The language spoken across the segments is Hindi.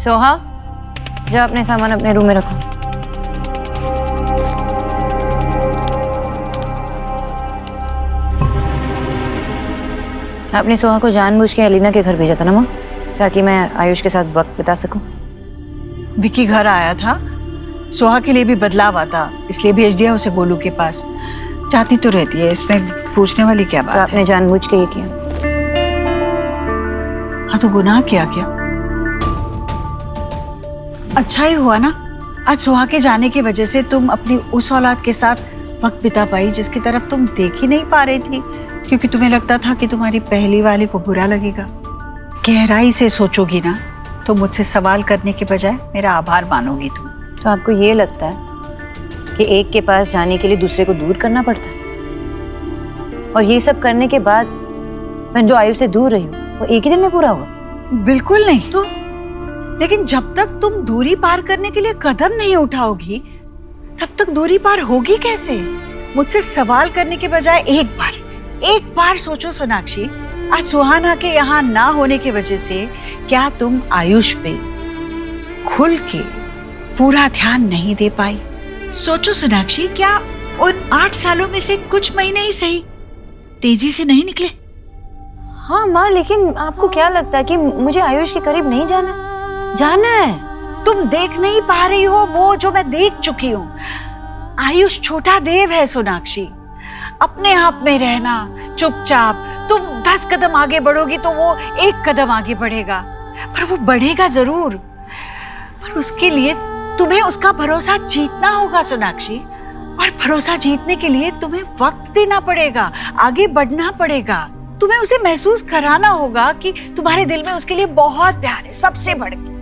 सोहा, जा अपने सामान अपने रूम में रखो। आपने सोहा को जानबूझ के एलिना के घर भेजा था ना माँ, ताकि मैं आयुष के साथ वक्त बिता सकूं। विकी घर आया था, सोहा के लिए भी बदलाव आता, इसलिए भेज दिया उसे गोलू के पास। चाहती तो रहती है, इसमें पूछने वाली क्या बात तो आपने जानबूझ के ये किया। हाँ तो गुनाह क्या किया? अच्छा ही हुआ ना, आज सोहा के जाने की वजह से तुम अपनी उस औलाद के साथ वक्त बिता पाई जिसकी तरफ तुम देख ही नहीं पा रही थी, क्योंकि तुम्हें लगता था कि तुम्हारी पहली वाली को बुरा लगेगा। गहराई से सोचोगी ना तो मुझसे सवाल करने के बजाय मेरा आभार मानोगी तुम। तो आपको ये लगता है कि एक के पास जाने के लिए दूसरे को दूर करना पड़ता है, और ये सब करने के बाद मैं जो आयु से दूर रही हूँ वो एक ही दिन में पूरा हुआ? बिल्कुल नहीं। तो लेकिन जब तक तुम दूरी पार करने के लिए कदम नहीं उठाओगी तब तक दूरी पार होगी कैसे? मुझसे सवाल करने के बजाय एक बार सोचो सोनाक्षी, आज सुहाना के यहाँ ना होने की वजह से क्या तुम आयुष पे खुल के पूरा ध्यान नहीं दे पाई? सोचो सोनाक्षी, क्या उन 8 सालों में से कुछ महीने ही सही तेजी से नहीं निकले? हाँ माँ, लेकिन आपको क्या लगता है कि मुझे आयुष के करीब नहीं जाना? जाना है। तुम देख नहीं पा रही हो वो जो मैं देख चुकी हूँ। आयुष छोटा देव है सोनाक्षी, अपने आप में रहना, चुपचाप। तुम 10 कदम आगे बढ़ोगी तो वो 1 कदम आगे बढ़ेगा, पर वो बढ़ेगा जरूर। पर उसके लिए तुम्हें उसका भरोसा जीतना होगा सोनाक्षी, और भरोसा जीतने के लिए तुम्हें वक्त देना पड़ेगा, आगे बढ़ना पड़ेगा। तुम्हें उसे महसूस कराना होगा कि तुम्हारे दिल में उसके लिए बहुत प्यार है, सबसे बढ़ के।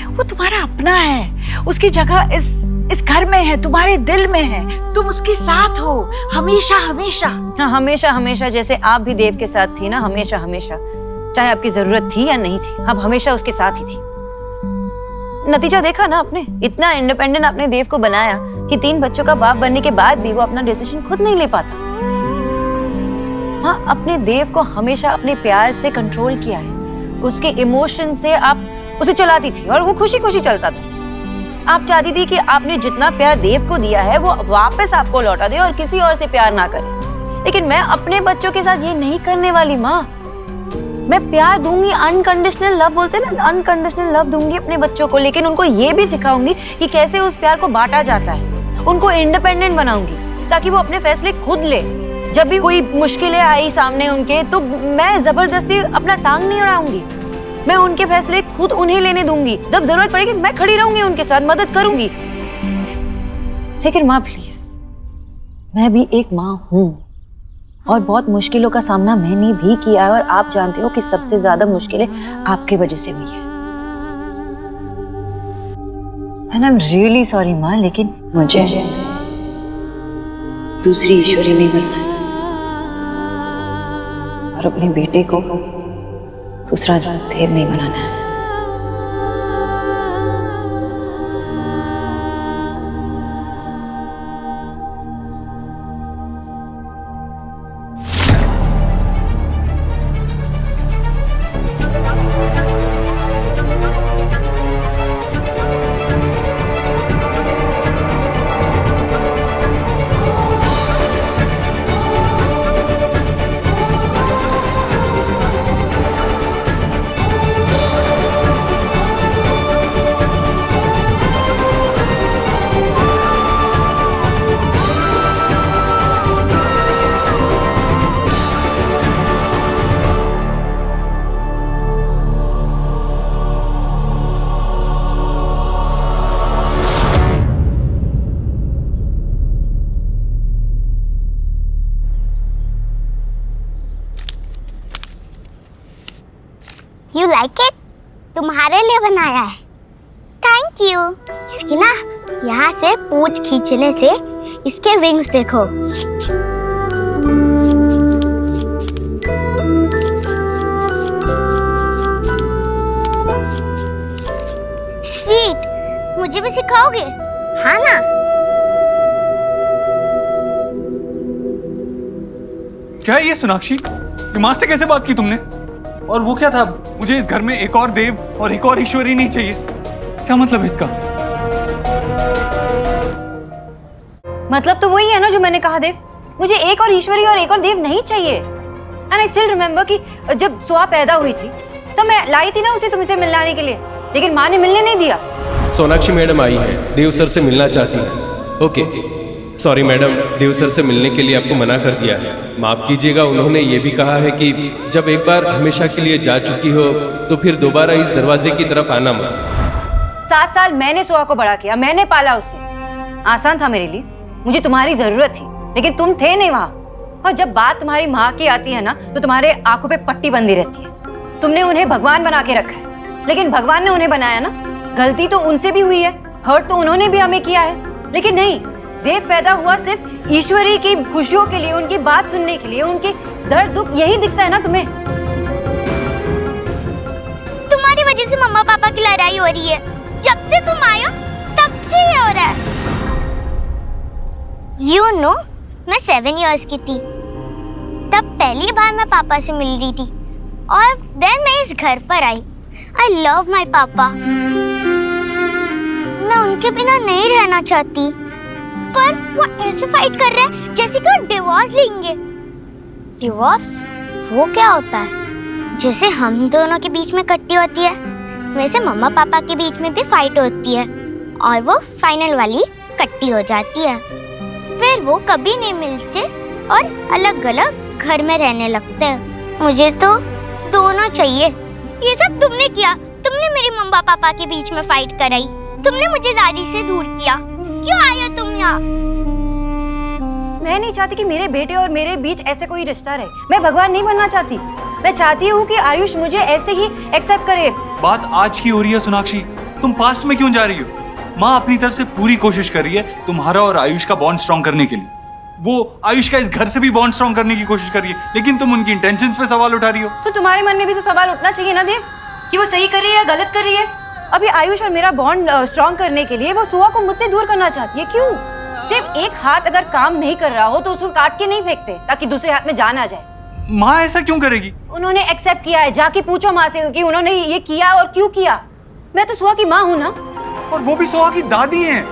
वो तुम्हारा अपना है, उसकी जगह इस घर में है, तुम्हारे दिल में है। तुम उसके साथ हो हमेशा हमेशा। हाँ, हमेशा हमेशा, जैसे आप भी देव के साथ थी ना, हमेशा हमेशा। चाहे आपकी जरूरत थी या नहीं थी, आप हमेशा उसके साथ ही थी। नतीजा देखा ना आपने, इतना इंडिपेंडेंट आपने देव को बनाया कि 3 बच्चों का बाप बनने के बाद भी वो अपना डिसीजन खुद नहीं ले पाता। हाँ, अपने देव को हमेशा अपने प्यार से कंट्रोल किया है, उसके इमोशन से आप उसे चलाती थी और वो खुशी खुशी चलता था। आप चाहती थी कि आपने जितना प्यार देव को दिया है वो वापस आपको लौटा दे और किसी और से प्यार ना करे। लेकिन मैं अपने बच्चों के साथ ये नहीं करने वाली माँ। मैं प्यार दूंगी, अनकंडीशनल लव बोलते हैं ना, अनकंडीशनल लव दूंगी अपने बच्चों को, लेकिन उनको ये भी सिखाऊंगी कि कैसे उस प्यार को बांटा जाता है। उनको इंडिपेंडेंट बनाऊंगी ताकि वो अपने फैसले खुद ले। जब भी कोई मुश्किलें आई सामने उनके, तो मैं जबरदस्ती अपना टांग नहीं अड़ाऊंगी। मैं उनके फैसले खुद उन्हें लेने दूंगी। जब जरूरत पड़ेगी मैं खड़ी रहूंगी, उनके साथ मदद करूंगी। लेकिन माँ प्लीज, मैं भी एक माँ हूँ और बहुत मुश्किलों का सामना मैंने भी किया है, और आप जानते हो कि सबसे ज्यादा मुश्किलें आपके वजह से हुई है। And I am really sorry माँ, लेकिन मुझे दूसरी ईश्वरी नहीं बनना है और अपने बेटे को दूसरा देव नहीं बनाना है। You like it? तुम्हारे लिए बनाया है। Thank you. इसकी ना यहाँ से पूंछ खींचने से इसके विंग्स देखो। स्वीट, मुझे भी सिखाओगे? हाँ ना। क्या है ये सोनाक्षी? ये माँ से कैसे बात की तुमने? और वो क्या था? मुझे इस घर में एक और देव और एक और ईश्वरी नहीं चाहिए। क्या मतलब है इसका? मतलब तो वही है ना जो मैंने कहा देव, मुझे एक और ईश्वरी और एक और देव नहीं चाहिए। एंड आई स्टिल रिमेम्बर कि जब सुहा पैदा हुई थी तब मैं लाई थी ना उसे तुमसे मिलने आने के लिए, लेकिन माँ ने मिलने नहीं दिया। सोनाक्षी मैडम आई है, देव सर से मिलना चाहती हैं। ओके, सॉरी मैडम, देव सर से मिलने के लिए आपको मना कर दिया है। माफ कीजिएगा, उन्होंने ये भी कहा है कि जब एक बार हमेशा के लिए जा चुकी हो तो फिर दोबारा इस दरवाजे की तरफ आना मत। 7 साल मैंने सुहा को बड़ा किया, मैंने पाला उसे। आसान था मेरे लिए, मुझे तुम्हारी जरूरत थी, लेकिन तुम थे नहीं वहां। और जब बात तुम्हारी माँ की आती है ना तो तुम्हारे आंखों पे पट्टी बंधी रहती है। तुमने उन्हें भगवान बना के रखा है, लेकिन भगवान ने उन्हें बनाया ना, गलती तो उनसे भी हुई है, हर्ट तो उन्होंने भी हमें किया है। लेकिन नहीं, देव पैदा हुआ सिर्फ ईश्वरी की खुशियों के लिए, उनकी बात सुनने के लिए, उनके दर्द दुख यही दिखता है ना तुम्हें। तुम्हारी वजह से मम्मा पापा की लड़ाई हो रही है। जब से तुम आए हो तब से ये हो रहा है। You know, मैं 7 years की थी तब पहली बार मैं पापा से मिल रही थी, और देन मैं इस घर पर आई। I love my पापा। मैं उनके बिना नहीं रहना चाहती, पर वो ऐसे फाइट कर रहे हैं जैसे कि वो डिवोर्स लेंगे। डिवोर्स? वो क्या होता है? जैसे हम दोनों के बीच में कट्टी होती है, वैसे मम्मा पापा के बीच में भी फाइट होती है, और वो फाइनल वाली कट्टी हो जाती है। फिर वो कभी नहीं मिलते और अलग अलग घर में रहने लगते हैं। मुझे तो दोनों चाहिए। ये सब तुमने किया, तुमने मेरी मम्मा पापा के बीच में फाइट कराई, तुमने मुझे दादी से दूर किया। क्यों आए हो तुम यहाँ? मैं नहीं चाहती कि मेरे बेटे और मेरे बीच ऐसे कोई रिश्ता रहे। मैं भगवान नहीं बनना चाहती। मैं चाहती हूँ कि आयुष मुझे ऐसे ही एक्सेप्ट करे। बात आज की हो रही है सोनाक्षी, तुम पास्ट में क्यों जा रही हो? माँ अपनी तरफ से पूरी कोशिश कर रही है तुम्हारा और आयुष का बॉन्ड स्ट्रॉन्ग करने के लिए। वो आयुष का इस घर से भी बॉन्ड स्ट्रॉन्ग करने की कोशिश कर रही है, लेकिन तुम उनकी इंटेंशंस पे सवाल उठा रही हो। तो तुम्हारे मन में भी तो सवाल उठना चाहिए ना देव, कि वो सही कर रही है या गलत कर रही है। अभी आयुष और मेरा बॉन्ड स्ट्रॉन्ग करने के लिए वो सुहा को मुझसे दूर करना चाहती है। क्यों? जब एक हाथ अगर काम नहीं कर रहा हो तो उसको काट के नहीं फेंकते ताकि दूसरे हाथ में जान आ जाए। माँ ऐसा क्यों करेगी? उन्होंने एक्सेप्ट किया है। जाके पूछो माँ से कि उन्होंने ये किया और क्यों किया। मैं तो सुहा की माँ हूँ ना। और वो भी सुहा की दादी हैं,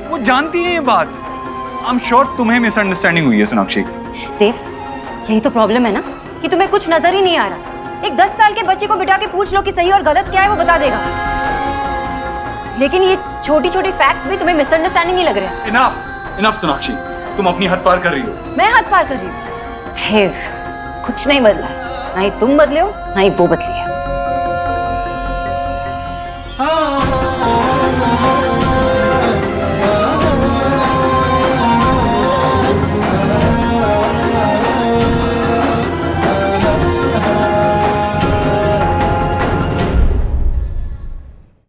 वो जानती हैं ये बात। आई एम श्योर तुम्हें मिसअंडरस्टैंडिंग हुई है सोनाक्षी। देव, यही तो प्रॉब्लम है ना कि तुम्हें कुछ नजर ही नहीं आ रहा। एक 10 साल के बच्चे को बिठा के पूछ लो कि सही और गलत क्या है, वो बता देगा। लेकिन ये छोटी छोटी फैक्ट्स भी तुम्हें मिसअंडरस्टैंडिंग ही लग रहे हैं। इनफ सोनाक्षी, तुम अपनी हद पार कर रही हो। मैं हद पार कर रही हूँ। देव, कुछ नहीं बदला है, ना ही तुम बदले हो ना ही वो बदली है।